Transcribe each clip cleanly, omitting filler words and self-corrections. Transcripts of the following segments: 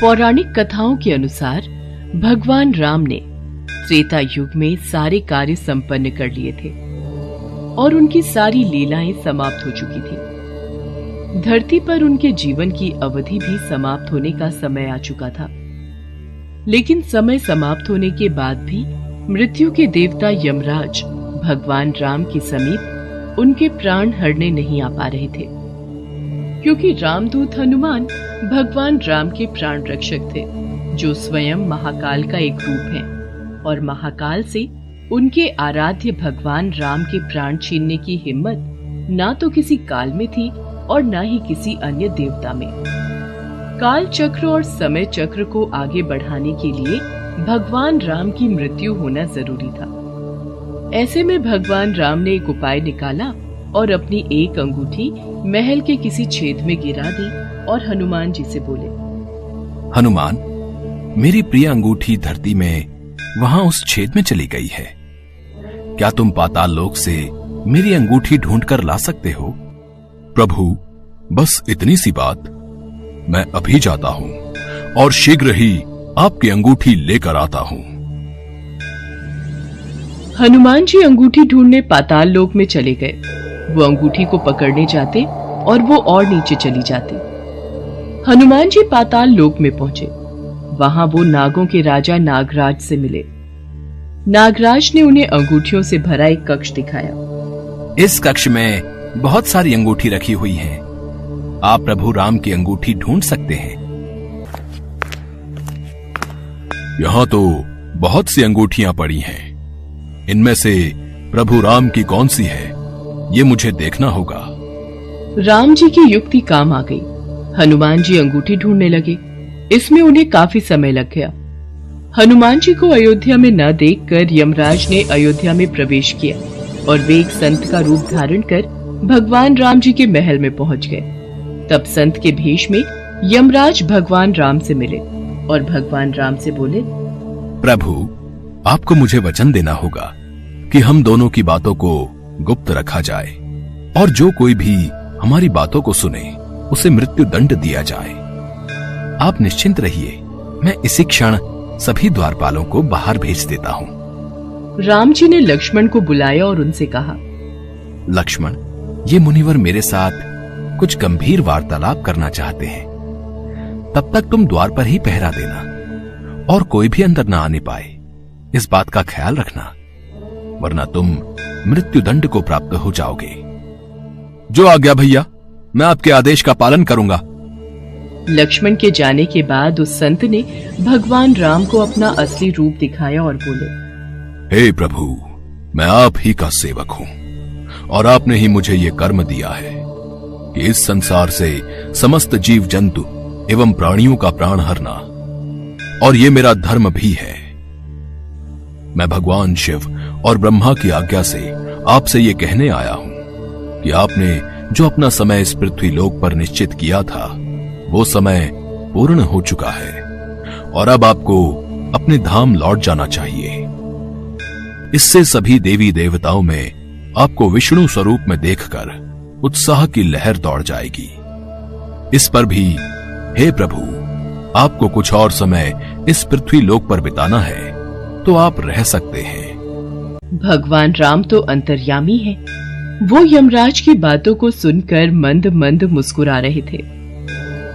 पौराणिक कथाओं के अनुसार भगवान राम ने त्रेता युग में सारे कार्य संपन्न कर लिए थे और उनकी सारी लीलाएं समाप्त हो चुकी थी। धरती पर उनके जीवन की अवधि भी समाप्त होने का समय आ चुका था। लेकिन समय समाप्त होने के बाद भी मृत्यु के देवता यमराज भगवान राम के समीप उनके प्राण हरने नहीं आ पा रहे थे, क्योंकि रामदूत हनुमान भगवान राम के प्राण रक्षक थे, जो स्वयं महाकाल का एक रूप है और महाकाल से उनके आराध्य भगवान राम के प्राण छीनने की हिम्मत ना तो किसी काल में थी और ना ही किसी अन्य देवता में। काल चक्र और समय चक्र को आगे बढ़ाने के लिए भगवान राम की मृत्यु होना जरूरी था। ऐसे में भगवान राम ने एक उपाय निकाला और अपनी एक अंगूठी महल के किसी छेद में गिरा दी और हनुमान जी से बोले, हनुमान, मेरी प्रिय अंगूठी धरती में वहां उस छेद में चली गई है। क्या तुम पाताल लोक से मेरी अंगूठी ढूंढ कर ला सकते हो? प्रभु, बस इतनी सी बात। मैं अभी जाता हूं और शीघ्र ही आपकी अंगूठी लेकर आता हूं। हनुमान जी अंगूठी ढूंढने पाताल लोक में चले गए। वो अंगूठी को पकड़ने जाते और वो और नीचे चली जाती। हनुमान जी पाताल लोक में पहुंचे। वहां वो नागों के राजा नागराज से मिले। नागराज ने उन्हें अंगूठियों से भरा एक कक्ष दिखाया। इस कक्ष में बहुत सारी अंगूठी रखी हुई हैं। आप प्रभु राम की अंगूठी ढूंढ सकते हैं। यहां तो बहुत सी अंगूठियां पड़ी हैं। इनमें से प्रभु राम की कौन सी है, ये मुझे देखना होगा। राम जी की युक्ति काम आ गई। हनुमान जी अंगूठी ढूंढने लगे। इसमें उन्हें काफी समय लग गया। हनुमान जी को अयोध्या में न देखकर यमराज ने अयोध्या में प्रवेश किया और वे एक संत का रूप धारण कर भगवान राम जी के महल में पहुंच गए। तब संत के भेष में यमराज भगवान राम से मिले और भगवान राम से बोले, प्रभु, आपको मुझे वचन देना होगा कि हम दोनों की बातों को गुप्त रखा जाए और जो कोई भी हमारी बातों को सुने उसे मृत्यु दंड दिया जाए। आप निश्चिंत रहिए, मैं इसी क्षण सभी द्वारपालों को बाहर भेज देता हूँ। राम जी ने लक्ष्मण को बुलाया और उनसे कहा, लक्ष्मण, ये मुनिवर मेरे साथ कुछ गंभीर वार्तालाप करना चाहते हैं। तब तक तुम द्वार पर ही पहरा देना और कोई भी अंदर न आने पाए, इस बात का ख्याल रखना, वरना तुम मृत्यु दंड को प्राप्त हो जाओगे। जो आज्ञा भैया, मैं आपके आदेश का पालन करूंगा। लक्ष्मण के जाने के बाद उस संत ने भगवान राम को अपना असली रूप दिखाया और बोले, हे प्रभु, मैं आप ही का सेवक हूं और आपने ही मुझे ये कर्म दिया है कि इस संसार से समस्त जीव जंतु एवं प्राणियों का प्राण हरना, और ये मेरा धर्म भी है। मैं भगवान शिव और ब्रह्मा की आज्ञा से आपसे ये कहने आया हूं कि आपने जो अपना समय इस पृथ्वी लोक पर निश्चित किया था, वो समय पूर्ण हो चुका है और अब आपको अपने धाम लौट जाना चाहिए। इससे सभी देवी देवताओं में आपको विष्णु स्वरूप में देखकर उत्साह की लहर दौड़ जाएगी। इस पर भी हे प्रभु, आपको कुछ और समय इस पृथ्वी लोक पर बिताना है तो आप रह सकते हैं। भगवान राम तो अंतर्यामी है। वो यमराज की बातों को सुनकर मंद मंद मुस्कुरा रहे थे।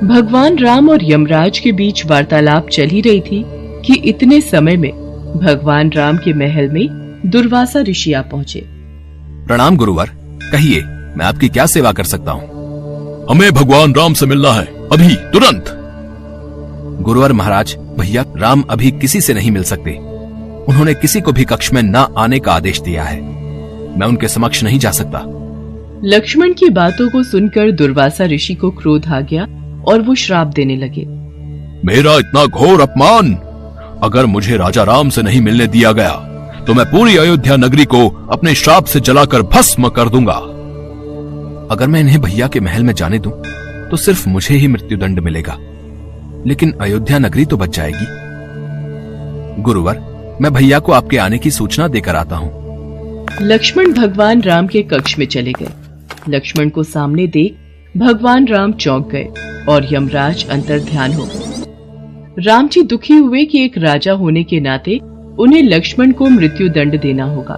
भगवान राम और यमराज के बीच वार्तालाप चल ही रही थी कि इतने समय में भगवान राम के महल में दुर्वासा ऋषि आ पहुंचे। प्रणाम गुरुवर, कहिए मैं आपकी क्या सेवा कर सकता हूँ? हमें भगवान राम से मिलना है, अभी तुरंत। गुरुवर महाराज, भैया राम अभी किसी से नहीं मिल सकते। उन्होंने किसी को भी कक्ष में न आने का आदेश दिया है। मैं उनके समक्ष नहीं जा सकता। लक्ष्मण की बातों को सुनकर दुर्वासा ऋषि को क्रोध आ गया और वो श्राप देने लगे। मेरा इतना घोर अपमान! अगर मुझे राजा राम से नहीं मिलने दिया गया तो मैं पूरी अयोध्या नगरी को अपने श्राप से जलाकर भस्म कर दूंगा। अगर मैं इन्हें भैया के महल में जाने दूं तो सिर्फ मुझे ही मृत्यु दंड मिलेगा, लेकिन अयोध्या नगरी तो बच जाएगी। गुरुवर, मैं भैया को आपके आने की सूचना देकर आता हूँ। लक्ष्मण भगवान राम के कक्ष में चले गए। लक्ष्मण को सामने देख भगवान राम चौंक गए और यमराज अंतर ध्यान हो गए। राम जी दुखी हुए कि एक राजा होने के नाते उन्हें लक्ष्मण को मृत्यु दंड देना होगा।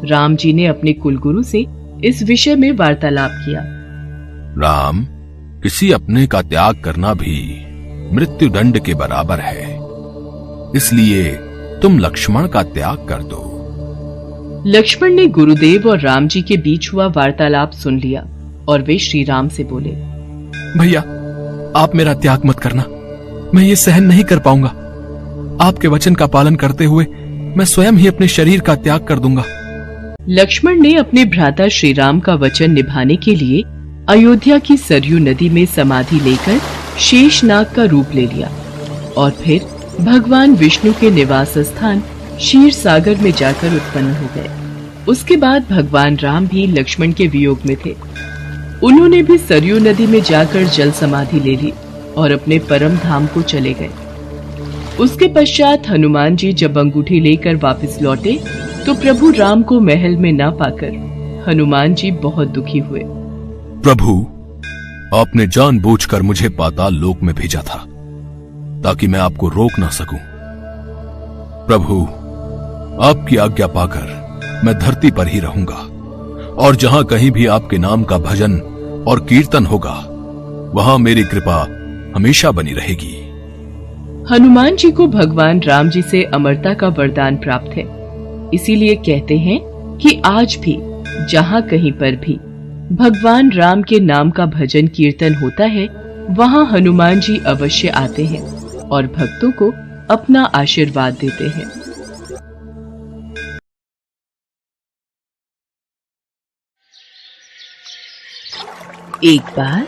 राम जी ने अपने कुलगुरु से इस विषय में वार्तालाप किया। राम, किसी अपने का त्याग करना भी मृत्यु दंड के बराबर है, इसलिए तुम लक्ष्मण का त्याग कर दो। लक्ष्मण ने गुरुदेव और राम जी के बीच हुआ वार्तालाप सुन लिया और वे श्री राम से बोले, भैया, आप मेरा त्याग मत करना, मैं ये सहन नहीं कर पाऊंगा। आपके वचन का पालन करते हुए मैं स्वयं ही अपने शरीर का त्याग कर दूंगा। लक्ष्मण ने अपने भ्राता श्री राम का वचन निभाने के लिए अयोध्या की सरयू नदी में समाधि लेकर शेषनाग का रूप ले लिया और फिर भगवान विष्णु के निवास स्थान क्षीर सागर में जाकर उत्पन्न हो गए। उसके बाद भगवान राम भी लक्ष्मण के वियोग में थे। उन्होंने भी सरयू नदी में जाकर जल समाधि ले ली और अपने परम धाम को चले गए। उसके पश्चात हनुमान जी जब अंगूठी लेकर वापस लौटे तो प्रभु राम को महल में ना पाकर हनुमान जी बहुत दुखी हुए। प्रभु, आपने जानबूझकर मुझे पाताल लोक में भेजा था ताकि मैं आपको रोक ना सकूं। प्रभु, आपकी आज्ञा पाकर मैं धरती पर ही रहूंगा और जहां कहीं भी आपके नाम का भजन और कीर्तन होगा वहां मेरी कृपा हमेशा बनी रहेगी। हनुमान जी को भगवान राम जी से अमरता का वरदान प्राप्त है, इसीलिए कहते हैं कि आज भी जहां कहीं पर भी भगवान राम के नाम का भजन कीर्तन होता है वहां हनुमान जी अवश्य आते हैं और भक्तों को अपना आशीर्वाद देते हैं। एक बार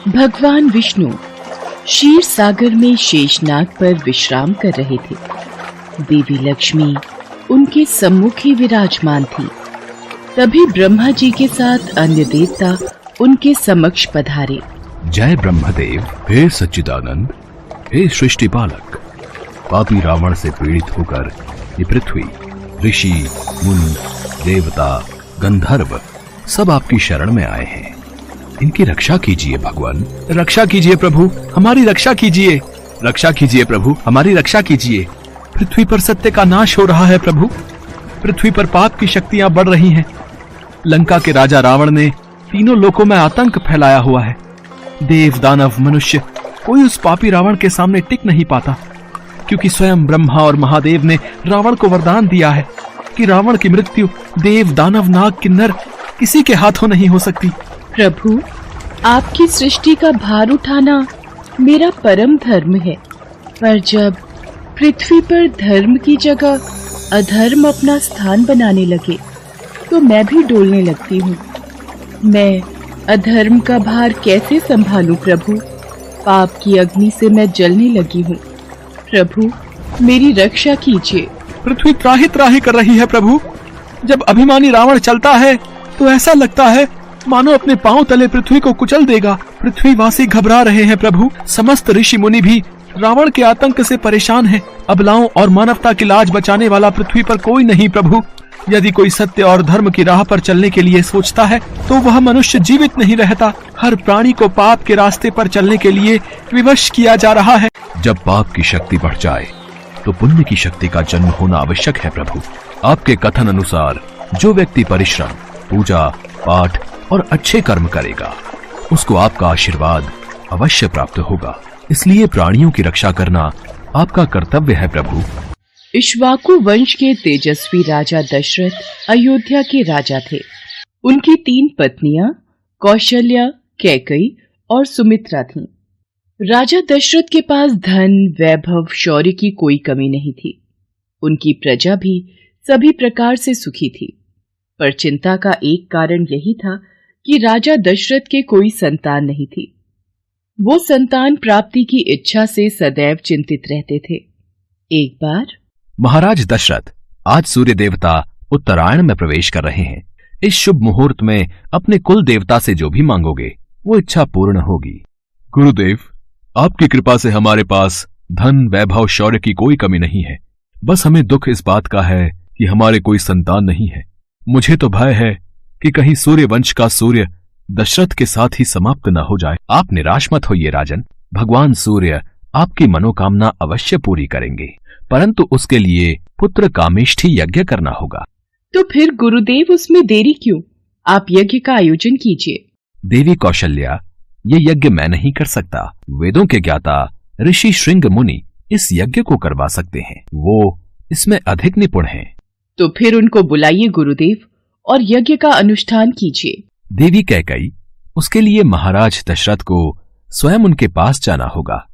भगवान विष्णु क्षीर सागर में शेषनाग पर विश्राम कर रहे थे। देवी लक्ष्मी उनके सम्मुख ही विराजमान थी। तभी ब्रह्मा जी के साथ अन्य देवता उनके समक्ष पधारे। जय ब्रह्मदेव, हे सच्चिदानंद, हे सृष्टि पालक। पापी रावण से पीड़ित होकर ये पृथ्वी, ऋषि, मुनि, देवता, गंधर्व सब आपकी शरण में आए हैं। इनकी रक्षा कीजिए भगवान। रक्षा कीजिए प्रभु, हमारी रक्षा कीजिए। रक्षा कीजिए प्रभु, हमारी रक्षा कीजिए। पृथ्वी पर सत्य का नाश हो रहा है प्रभु। पृथ्वी पर पाप की शक्तियां बढ़ रही हैं। लंका के राजा रावण ने तीनों लोकों में आतंक फैलाया हुआ है। देव, दानव, मनुष्य कोई उस पापी रावण के सामने टिक नहीं पाता, क्योंकि स्वयं ब्रह्मा और महादेव ने रावण को वरदान दिया है कि रावण की मृत्यु देव, दानव, नाग, किन्नर किसी के हाथों नहीं हो सकती। प्रभु, आपकी सृष्टि का भार उठाना मेरा परम धर्म है, पर जब पृथ्वी पर धर्म की जगह अधर्म अपना स्थान बनाने लगे तो मैं भी डोलने लगती हूँ। मैं अधर्म का भार कैसे संभालूं प्रभु? पाप की अग्नि से मैं जलने लगी हूँ। प्रभु, मेरी रक्षा कीजिए। पृथ्वी त्राहि त्राहि कर रही है प्रभु। जब अभिमानी रावण चलता है तो ऐसा लगता है मानो अपने पांव तले पृथ्वी को कुचल देगा। पृथ्वीवासी घबरा रहे हैं प्रभु। समस्त ऋषि मुनि भी रावण के आतंक से परेशान हैं। अबलाओं और मानवता की लाज बचाने वाला पृथ्वी पर कोई नहीं प्रभु। यदि कोई सत्य और धर्म की राह पर चलने के लिए सोचता है तो वह मनुष्य जीवित नहीं रहता। हर प्राणी को पाप के रास्ते पर चलने के लिए विवश किया जा रहा है। जब पाप की शक्ति बढ़ जाए तो पुण्य की शक्ति का जन्म होना आवश्यक है प्रभु। आपके कथन अनुसार जो व्यक्ति परिश्रम, पूजा, पाठ और अच्छे कर्म करेगा उसको आपका आशीर्वाद अवश्य प्राप्त होगा। इसलिए प्राणियों की रक्षा करना आपका कर्तव्य है प्रभु। इक्ष्वाकु वंश के तेजस्वी राजा दशरथ अयोध्या के राजा थे। उनकी 3 पत्नियां कौशल्या, कैकेयी और सुमित्रा थीं। राजा दशरथ के पास धन, वैभव, शौर्य की कोई कमी नहीं थी। उनकी प्रजा भी सभी प्रकार से सुखी थी, पर चिंता का एक कारण यही था कि राजा दशरथ के कोई संतान नहीं थी। वो संतान प्राप्ति की इच्छा से सदैव चिंतित रहते थे। एक बार महाराज दशरथ, आज सूर्य देवता उत्तरायण में प्रवेश कर रहे हैं। इस शुभ मुहूर्त में अपने कुल देवता से जो भी मांगोगे वो इच्छा पूर्ण होगी। गुरुदेव, आपकी कृपा से हमारे पास धन, वैभव, शौर्य की कोई कमी नहीं है। बस हमें दुख इस बात का है कि हमारे कोई संतान नहीं है। मुझे तो भय है कि कहीं सूर्य वंश का सूर्य दशरथ के साथ ही समाप्त न हो जाए। आप निराश मत होइए राजन। भगवान सूर्य आपकी मनोकामना अवश्य पूरी करेंगे, परंतु उसके लिए पुत्र कामेष्ठी यज्ञ करना होगा। तो फिर गुरुदेव उसमें देरी क्यों? आप यज्ञ का आयोजन कीजिए। देवी कौशल्या, ये यज्ञ मैं नहीं कर सकता। वेदों के ज्ञाता ऋषि श्रृंग मुनि इस यज्ञ को करवा सकते हैं, वो इसमें अधिक निपुण हैं। तो फिर उनको बुलाइए गुरुदेव और यज्ञ का अनुष्ठान कीजिए। देवी कैकेयी, उसके लिए महाराज दशरथ को स्वयं उनके पास जाना होगा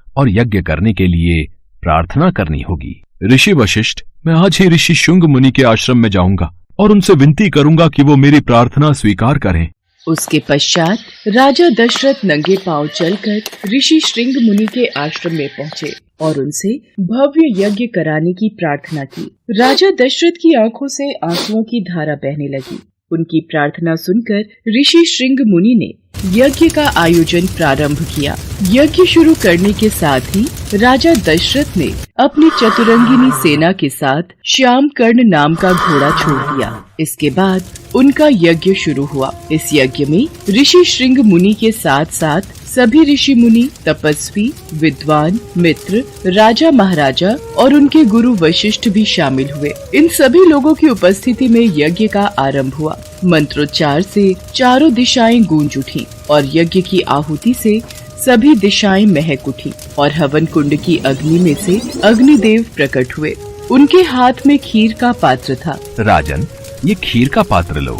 और यज्ञ करने के लिए प्रार्थना करनी होगी। ऋषि वशिष्ठ, मैं आज ही ऋषि शुंग मुनि के आश्रम में जाऊंगा और उनसे विनती करूंगा कि वो मेरी प्रार्थना स्वीकार करें। उसके पश्चात राजा दशरथ नंगे पांव चलकर ऋषि श्रृंग मुनि के आश्रम में पहुँचे और उनसे भव्य यज्ञ कराने की प्रार्थना की। राजा दशरथ की आंखों से आंसुओं की धारा बहने लगी। उनकी प्रार्थना सुनकर ऋषि श्रृंग मुनि ने यज्ञ का आयोजन प्रारंभ किया। यज्ञ शुरू करने के साथ ही राजा दशरथ ने अपनी चतुरंगिनी सेना के साथ श्याम कर्ण नाम का घोड़ा छोड़ दिया। इसके बाद उनका यज्ञ शुरू हुआ। इस यज्ञ में ऋषि श्रृंग मुनि के साथ साथ सभी ऋषि मुनि, तपस्वी, विद्वान, मित्र, राजा महाराजा और उनके गुरु वशिष्ठ भी शामिल हुए। इन सभी लोगों की उपस्थिति में यज्ञ का आरंभ हुआ। मंत्रोच्चार से चारों दिशाएं गूंज उठी और यज्ञ की आहुति से सभी दिशाएं महक उठी और हवन कुंड की अग्नि में से अग्निदेव प्रकट हुए। उनके हाथ में खीर का पात्र था। राजन, ये खीर का पात्र लो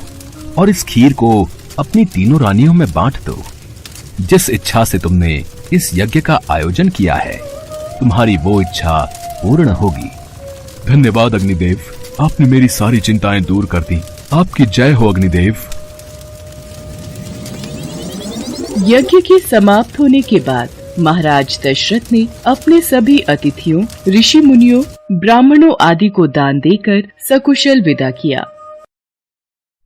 और इस खीर को अपनी तीनों रानियों में बांट दो। जिस इच्छा से तुमने इस यज्ञ का आयोजन किया है, तुम्हारी वो इच्छा पूर्ण होगी। धन्यवाद अग्निदेव, आपने मेरी सारी चिंताएं दूर कर दी। आपकी जय हो अग्निदेव। यज्ञ के समाप्त होने के बाद महाराज दशरथ ने अपने सभी अतिथियों, ऋषि मुनियों, ब्राह्मणों आदि को दान देकर सकुशल विदा किया।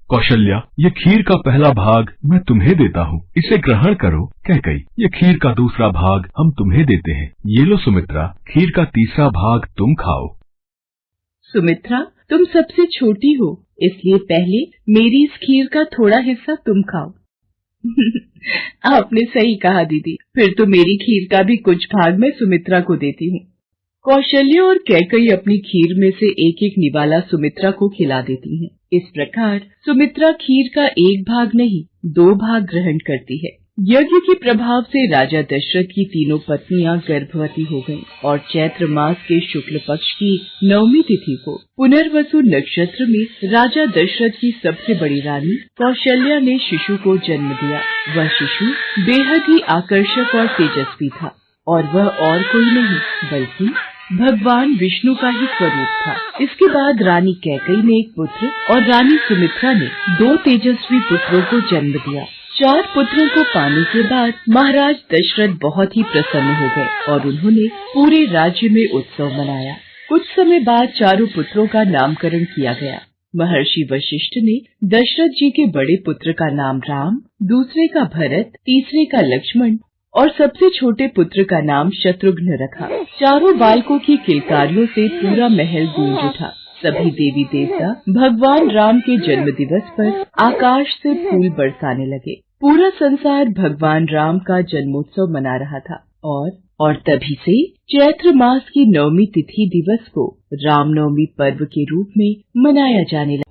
कौशल्या, ये खीर का पहला भाग मैं तुम्हें देता हूँ, इसे ग्रहण करो। कैकेयी, ये खीर का दूसरा भाग हम तुम्हें देते हैं। ये लो सुमित्रा, खीर का तीसरा भाग तुम खाओ। सुमित्रा, तुम सबसे छोटी हो, इसलिए पहले मेरी इस खीर का थोड़ा हिस्सा तुम खाओ। आपने सही कहा दीदी, फिर तो मेरी खीर का भी कुछ भाग मैं सुमित्रा को देती हूँ। कौशल्या और कैकेयी अपनी खीर में से एक एक निवाला सुमित्रा को खिला देती हैं। इस प्रकार सुमित्रा खीर का एक भाग नहीं, 2 भाग ग्रहण करती है। यज्ञ के प्रभाव से राजा दशरथ की तीनों पत्नियां गर्भवती हो गईं और चैत्र मास के शुक्ल पक्ष की 9वीं तिथि को पुनर्वसु नक्षत्र में राजा दशरथ की सबसे बड़ी रानी कौशल्या ने शिशु को जन्म दिया। वह शिशु बेहद ही आकर्षक और तेजस्वी था और वह और कोई नहीं बल्कि भगवान विष्णु का ही स्वरूप था। इसके बाद रानी कैकेयी ने एक पुत्र और रानी सुमित्रा ने 2 तेजस्वी पुत्रों को जन्म दिया। 4 पुत्रों को पाने के बाद महाराज दशरथ बहुत ही प्रसन्न हो गए और उन्होंने पूरे राज्य में उत्सव मनाया। कुछ समय बाद चारों पुत्रों का नामकरण किया गया। महर्षि वशिष्ठ ने दशरथ जी के बड़े पुत्र का नाम राम, दूसरे का भरत, तीसरे का लक्ष्मण और सबसे छोटे पुत्र का नाम शत्रुघ्न रखा। चारों बालकों की किलकारियों से पूरा महल गूंज उठा। सभी देवी देवता भगवान राम के जन्म दिवस पर आकाश से फूल बरसाने लगे। पूरा संसार भगवान राम का जन्मोत्सव मना रहा था और तभी से चैत्र मास की 9वीं तिथि दिवस को रामनवमी पर्व के रूप में मनाया जाने लगा।